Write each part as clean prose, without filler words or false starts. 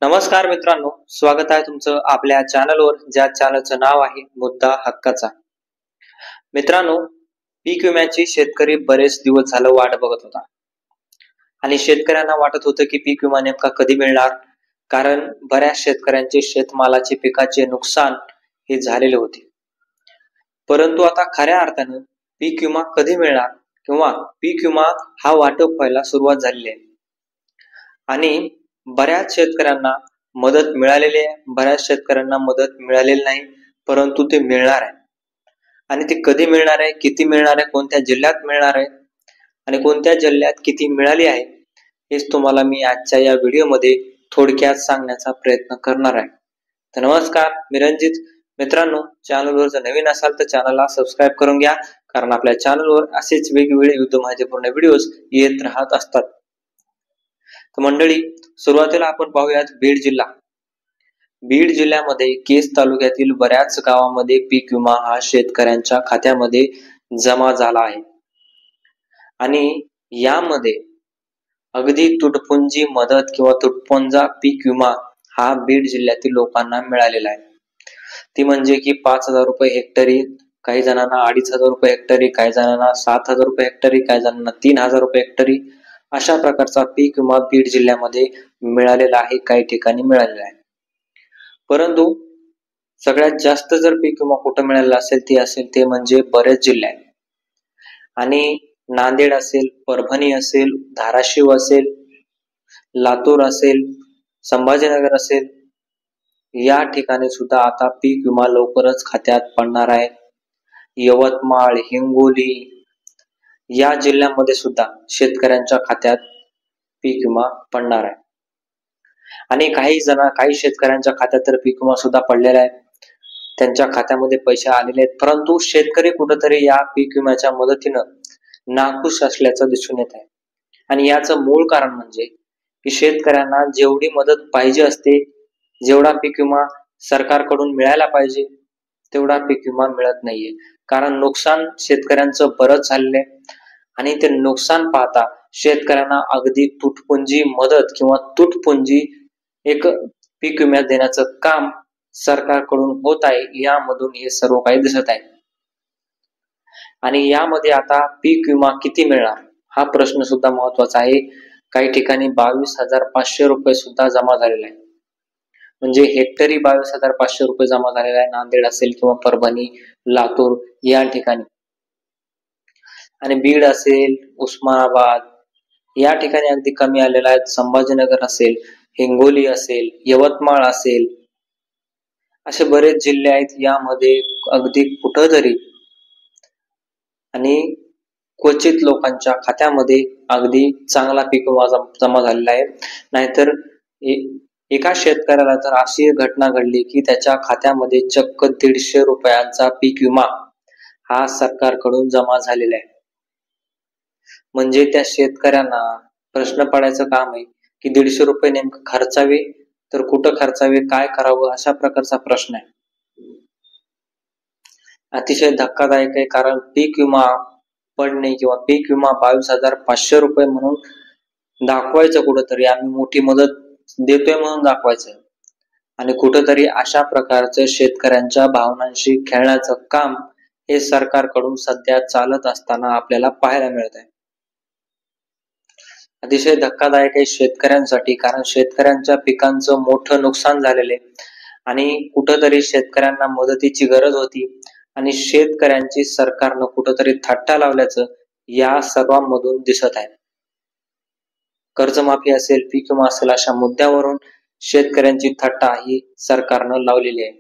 नमस्कार मित्रांनो, स्वागत आहे तुमचं आपल्या चॅनलवर, ज्या चॅनलचं नाव आहे मुद्दा हक्काचा. मित्रांनो, पीक विम्याची शेतकरी बरेच दिवस झालं वाट बघत होता आणि शेतकऱ्यांना वाटत होतं की पीक विमा नेमका कधी मिळणार, कारण बऱ्याच शेतकऱ्यांचे शेतमालाचे पिकाचे नुकसान हे झालेले होते. परंतु आता खऱ्या अर्थानं पीक विमा कधी मिळणार किंवा पीक विमा हा वाटप व्हायला सुरुवात झालेली आहे आणि बऱ्याच शेतकऱ्यांना मदत मिळालेली आहे, बऱ्याच शेतकऱ्यांना मदत मिळालेली नाही, परंतु ते मिळणार आहे. आणि ते कधी मिळणार आहे, किती मिळणार आहे, कोणत्या जिल्ह्यात मिळणार आहे आणि कोणत्या जिल्ह्यात किती मिळाली आहे, हेच तुम्हाला मी आजच्या या व्हिडिओमध्ये थोडक्यात सांगण्याचा प्रयत्न करणार आहे. तर नमस्कार, मी रणजित. मित्रांनो, चॅनलवर जर नवीन असाल तर चॅनलला सबस्क्राईब करून घ्या, कारण आपल्या चॅनलवर असेच वेगवेगळे युद्ध माहितीपूर्ण व्हिडिओज येत राहत असतात. तर मंडळी, सुरुवातीला आपण पाहूयात बीड जिल्हा. बीड जिल्ह्यामध्ये केज तालुक्यातील बऱ्याच गावांमध्ये पीक विमा हा शेतकऱ्यांच्या खात्यामध्ये जमा झाला आहे आणि यामध्ये अगदी तुटपुंजी मदत किंवा तुटपुंजा पीक विमा हा बीड जिल्ह्यातील लोकांना मिळालेला आहे. ती म्हणजे की 5,000 रुपये हेक्टरी, काही जणांना 2,500 रुपये हेक्टरी, काही जणांना 7,000 रुपये हेक्टरी, काही जणांना 3,000 रुपये हेक्टरी, अशा प्रकारचा पीक विमा बीड जिल्ह्यामध्ये मिळालेला आहे, काही ठिकाणी मिळालेला आहे. परंतु सगळ्यात जास्त जर पीक विमा कुठं मिळालेला असेल ते म्हणजे बरेच जिल्हे आहेत. आणि नांदेड असेल, परभणी असेल, धाराशिव असेल, लातूर असेल, संभाजीनगर असेल, या ठिकाणी सुद्धा आता पीक विमा लवकरच खात्यात पडणार आहे. यवतमाळ, हिंगोली या जिल्ह्यामध्ये सुद्धा शेतकऱ्यांच्या खात्यात पीक विमा पडणार आहे. आणि काही शेतकऱ्यांच्या खात्यात तर पीक विमा सुद्धा पडलेला आहे, त्यांच्या खात्यामध्ये पैसे आलेले आहेत. परंतु शेतकरी कुठेतरी या पीक विम्याच्या मदतीनं नाखुश असल्याचं दिसून येत आहे. आणि याचं मूळ कारण म्हणजे की शेतकऱ्यांना जेवढी मदत पाहिजे असते, जेवढा पीक विमा सरकारकडून मिळायला पाहिजे, तेवढा पीक विमा मिळत नाहीये. कारण नुकसान शेतकऱ्यांचं बरंच झालेलं आहे आणि ते नुकसान पाहता शेतकऱ्यांना अगदी तुटपुंजी मदत किंवा तुटपुंजी एक पीक विमा देण्याचं काम सरकारकडून होत आहे. यामधून हे सर्व काही दिसत आहे. आणि यामध्ये आता पीक विमा किती मिळणार हा प्रश्न सुद्धा महत्वाचा आहे. काही ठिकाणी 22,500 रुपये सुद्धा जमा झालेला आहे, म्हणजे हेक्टरी 22,500 रुपये जमा झालेला आहे, नांदेड असेल किंवा परभणी, लातूर या ठिकाणी. आणि बीड असेल, उस्मानाबाद या ठिकाणी अगदी कमी आलेला आहे. संभाजीनगर असेल, हिंगोली असेल, यवतमाळ असेल, असे बरेच जिल्हे आहेत. यामध्ये अगदी कुठंतरी आणि क्वचित लोकांच्या खात्यामध्ये अगदी चांगला पीक विमा जमा झालेला आहे. नाहीतर एका शेतकऱ्याला तर अशी घटना घडली की त्याच्या खात्यामध्ये चक्क 150 रुपयांचा पीक विमा हा सरकारकडून जमा झालेला आहे. म्हणजे त्या शेतकऱ्यांना प्रश्न पडायचं काम आहे की 150 रुपये नेमकं खर्चावे तर कुठं खर्चावे, काय करावं, अशा प्रकारचा प्रश्न आहे. अतिशय धक्कादायक आहे, कारण पीक विमा पडणे किंवा पीक विमा 22,500 रुपये म्हणून दाखवायचं, कुठंतरी आम्ही मोठी मदत देतोय म्हणून दाखवायचं, आणि कुठंतरी अशा प्रकारचं शेतकऱ्यांच्या भावनांशी खेळण्याचं काम हे सरकारकडून सध्या चालत असताना आपल्याला पाहायला मिळत आहे. अतिशय धक्कादायक आहे शेतकऱ्यांसाठी, कारण शेतकऱ्यांच्या पिकांचं मोठं नुकसान झालेले आणि कुठंतरी शेतकऱ्यांना मदतीची गरज होती आणि शेतकऱ्यांची सरकारनं कुठंतरी थट्टा लावल्याचं या सर्वांमधून दिसत आहे. कर्जमाफी असेल, पीक विमा असेल, अशा मुद्द्यावरून शेतकऱ्यांची थट्टा ही सरकारनं लावलेली आहे.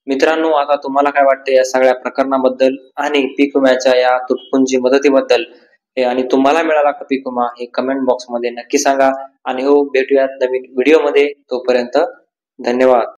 मित्रांनो, आता तुम्हाला काय वाटतं या सगळ्या प्रकरणाबद्दल आणि पीक विम्याच्या या तुटपुंजी मदतीबद्दल, आणि तुम्हाला मिळाला का पीक विमा, हे कमेंट बॉक्स मध्ये नक्की सांगा. आणि हो, भेटूयात नवीन व्हिडिओ मध्ये. तोपर्यंत धन्यवाद.